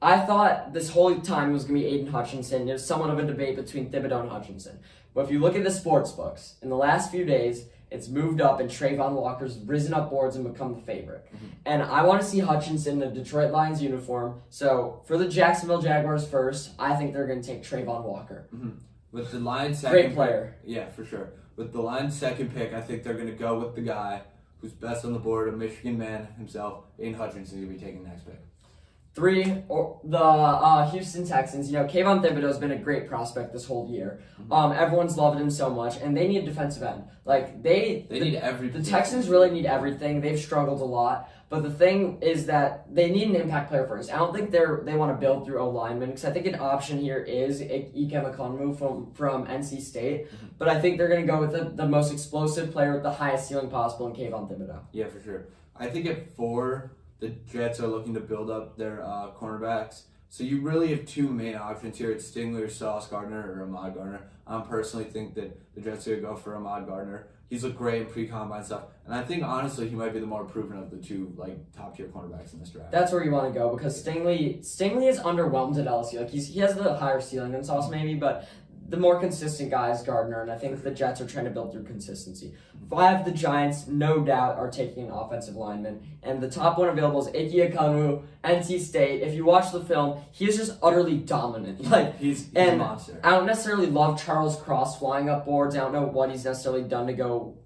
I thought this whole time it was going to be Aiden Hutchinson. It was somewhat of a debate between Thibodeau and Hutchinson. But if you look at the sports books, in the last few days, it's moved up and Trayvon Walker's risen up boards and become the favorite. Mm-hmm. And I want to see Hutchinson in the Detroit Lions uniform. So for the Jacksonville Jaguars first, I think they're going to take Trayvon Walker. Mm-hmm. With the Lions' second great player. Yeah, for sure. With the Lions' second pick, I think they're going to go with the guy who's best on the board, a Michigan man himself. Aiden Hutchinson is going to be taking the next pick. 3, the Houston Texans. Kayvon Thibodeau's been a great prospect this whole year. Mm-hmm. Everyone's loved him so much, and they need a defensive end. They need everything. The Texans really need everything. They've struggled a lot, but the thing is that they need an impact player first. I don't think they want to build through O-linemen, because I think an option here is Ike Ekwonu from NC State, mm-hmm. but I think they're going to go with the most explosive player with the highest ceiling possible in Kayvon Thibodeau. Yeah, for sure. I think at 4, the Jets are looking to build up their cornerbacks. So you really have 2 main options here. It's Stingley or Sauce Gardner or Ahmad Gardner. I personally think that the Jets are going to go for Ahmad Gardner. He's looked great in pre-combine stuff. And I think, honestly, he might be the more proven of the 2 top-tier cornerbacks in this draft. That's where you want to go, because Stingley is underwhelmed at LSU. He has the higher ceiling than Sauce maybe, but the more consistent guy is Gardner, and I think the Jets are trying to build through consistency. 5, the Giants, no doubt, are taking an offensive lineman, and the top one available is Ike Ekwonu, NC State. If you watch the film, he is just utterly dominant. He's a monster. I don't necessarily love Charles Cross flying up boards. I don't know what he's necessarily done to go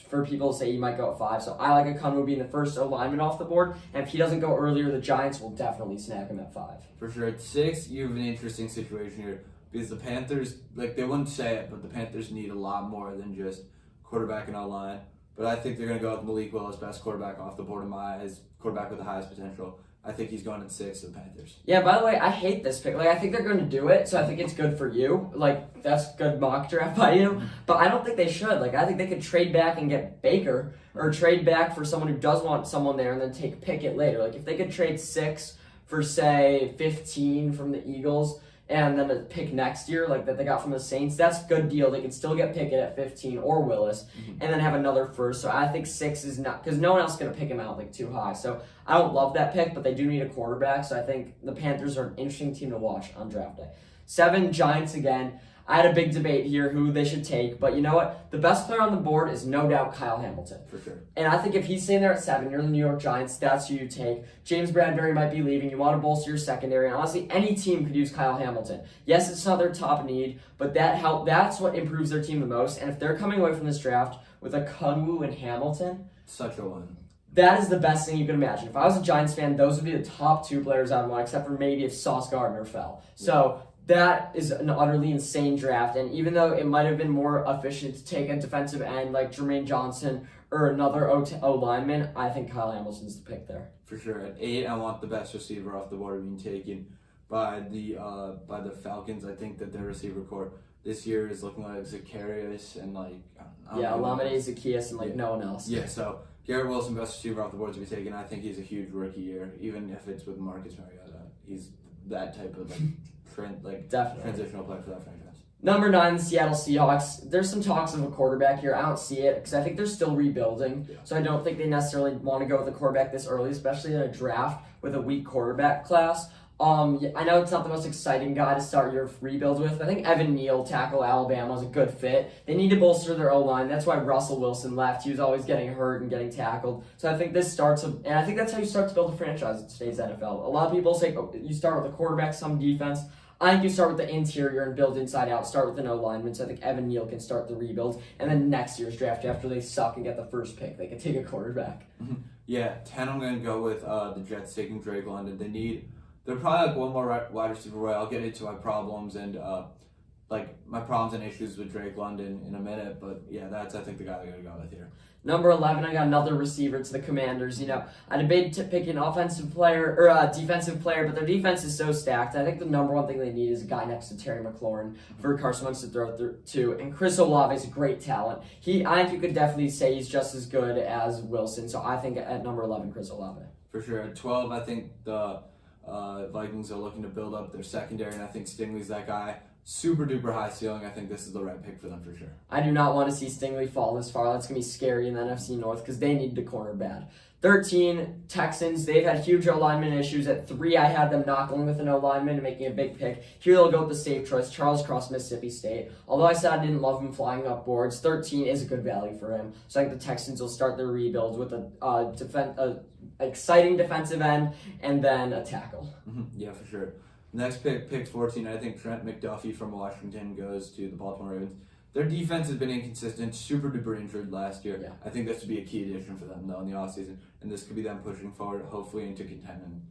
for people to say he might go at 5. So I like Ekwonu being the first lineman off the board, and if he doesn't go earlier, the Giants will definitely snag him at 5. For sure. At 6, you have an interesting situation here. Because the Panthers, they wouldn't say it, but the Panthers need a lot more than just quarterback and O-line. But I think they're going to go with Malik Willis, best quarterback off the board in my eyes, quarterback with the highest potential. I think he's going at 6 to the Panthers. Yeah, by the way, I hate this pick. I think they're going to do it, so I think it's good for you. That's good mock draft by you. But I don't think they should. I think they could trade back and get Baker, or trade back for someone who does want someone there and then take Pickett later. If they could trade 6 for, say, 15 from the Eagles, and then a pick next year, that they got from the Saints, that's a good deal. They can still get Pickett at 15 or Willis, and then have another first. So I think 6 is not, because no one else is going to pick him out too high. So I don't love that pick, but they do need a quarterback. So I think the Panthers are an interesting team to watch on draft day. 7, Giants again. I had a big debate here who they should take, but you know what? The best player on the board is no doubt Kyle Hamilton. For sure. And I think if he's staying there at 7, you're the New York Giants, that's who you take. James Bradbury might be leaving. You want to bolster your secondary. And honestly, any team could use Kyle Hamilton. Yes, it's not their top need, but that's what improves their team the most. And if they're coming away from this draft with Ekwonu and Hamilton, such a win. That is the best thing you can imagine. If I was a Giants fan, those would be the top 2 players I would want, except for maybe if Sauce Gardner fell. So that is an utterly insane draft, and even though it might have been more efficient to take a defensive end like Jermaine Johnson or another O-lineman, I think Kyle Hamilton's the pick there. For sure. At 8, I want the best receiver off the board being taken by the Falcons. I think that their receiver core this year is looking like Zacharias and Olamide Zaccheaus and no one else. Yeah, so Garrett Wilson, best receiver off the board to be taken. I think he's a huge rookie year, even if it's with Marcus Mariota. He's that type of transitional play for that franchise. Number 9, the Seattle Seahawks. There's some talks of a quarterback here. I don't see it because I think they're still rebuilding. Yeah. So I don't think they necessarily want to go with a quarterback this early, especially in a draft with a weak quarterback class. I know it's not the most exciting guy to start your rebuild with. I think Evan Neal, tackle Alabama, is a good fit. They need to bolster their O-line. That's why Russell Wilson left. He was always getting hurt and getting tackled. So I think and I think that's how you start to build a franchise in today's NFL. A lot of people say you start with a quarterback, some defense. I think you start with the interior and build inside out. Start with an O-lineman. So I think Evan Neal can start the rebuild. And then next year's draft, after they suck and get the first pick, they can take a quarterback. Yeah, 10, I'm going to go with the Jets taking Drake London. They're probably one more wide receiver away. I'll get into my problems and issues with Drake London in a minute. But yeah, that's I think the guy they're going to go with here. Number 11, I got another receiver. It's the Commanders. I debated picking an offensive player or a defensive player, but their defense is so stacked. I think the number one thing they need is a guy next to Terry McLaurin for Carson Wentz to throw to. And Chris Olave is a great talent. I think you could definitely say he's just as good as Wilson. So I think at number 11, Chris Olave. For sure. At 12, I think the Vikings are looking to build up their secondary, and I think Stingley's that guy. super duper high ceiling. I think this is the right pick for them for sure. I do not want to see Stingley fall this far. That's going to be scary in the NFC North because they need the corner bad. 13, Texans. They've had huge O-lineman issues. At 3, I had them not going with an O-lineman and making a big pick. Here they'll go with the safe choice, Charles Cross, Mississippi State. Although I said I didn't love him flying up boards, 13 is a good value for him. So I think the Texans will start their rebuilds with a exciting defensive end and then a tackle. Yeah, for sure. Next pick 14, I think Trent McDuffie from Washington goes to the Baltimore Ravens. Their defense has been inconsistent, super duper injured last year. Yeah. I think this would be a key addition for them though in the offseason, and this could be them pushing forward, hopefully into contentment.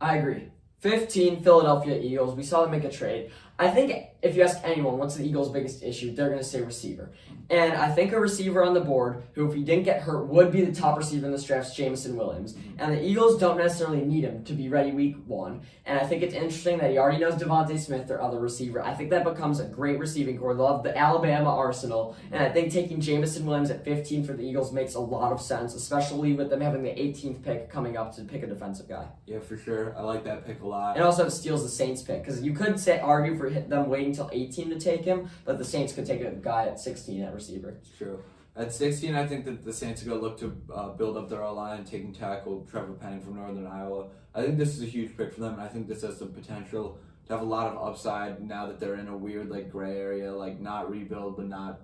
I agree. 15, Philadelphia Eagles. We saw them make a trade. I think if you ask anyone what's the Eagles' biggest issue, they're going to say receiver. And I think a receiver on the board who, if he didn't get hurt, would be the top receiver in this draft, Jameson Williams. And the Eagles don't necessarily need him to be ready week 1. And I think it's interesting that he already knows Devontae Smith, their other receiver. I think that becomes a great receiving core. They'll have the Alabama arsenal. And I think taking Jameson Williams at 15 for the Eagles makes a lot of sense, especially with them having the 18th pick coming up to pick a defensive guy. Yeah, for sure. I like that pick a lot. And also it steals the Saints pick because you could argue for them waiting until 18 to take him, but the Saints could take a guy at 16 at receiver. It's true. At 16, I think that the Saints are going to look to build up their O-line, taking tackle Trevor Penning from Northern Iowa. I think this is a huge pick for them, and I think this has the potential to have a lot of upside now that they're in a weird gray area, not rebuild, but not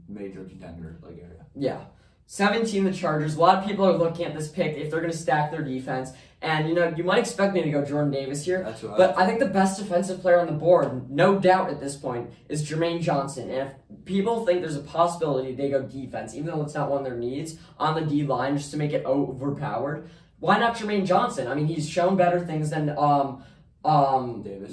major contender area. Yeah. 17, the Chargers. A lot of people are looking at this pick if they're going to stack their defense. And, you might expect me to go Jordan Davis here. That's who but I think the best defensive player on the board, no doubt at this point, is Jermaine Johnson. And if people think there's a possibility they go defense, even though it's not one of their needs, on the D-line just to make it overpowered, why not Jermaine Johnson? I mean, he's shown better things than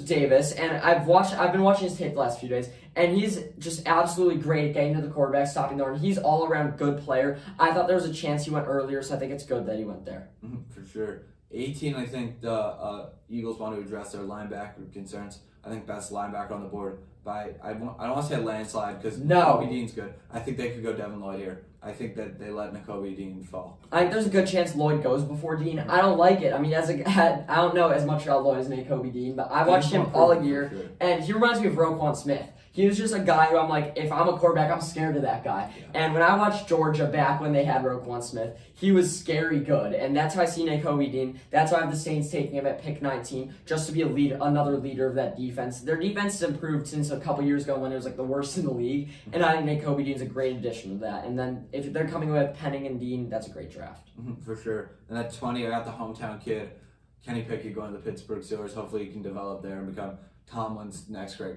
Davis, and I've been watching his tape the last few days, and he's just absolutely great at getting to the quarterback, stopping the run. He's all around good player. I thought there was a chance he went earlier, so I think it's good that he went there. For sure. 18, I think the Eagles want to address their linebacker concerns. I think best linebacker on the board. I don't want to say a landslide because Nakobe Dean's good. I think they could go Devin Lloyd here. I think that they let Nakobe Dean fall. I think there's a good chance Lloyd goes before Dean. I don't like it. I mean, I don't know as much about Lloyd as Nakobe Dean, but I watched him all year, and he reminds me of Roquan Smith. He was just a guy who I'm like, if I'm a quarterback, I'm scared of that guy. Yeah. And when I watched Georgia back when they had Roquan Smith, he was scary good. And that's how I see Nakobe Dean. That's why I have the Saints taking him at pick 19, just to be another leader of that defense. Their defense has improved since a couple years ago when it was the worst in the league. And I think Nakobe Dean's a great addition to that. And then if they're coming with Penning and Dean, that's a great draft. For sure. And at 20, I got the hometown kid, Kenny Pickett, going to the Pittsburgh Steelers. Hopefully he can develop there and become Tomlin's next great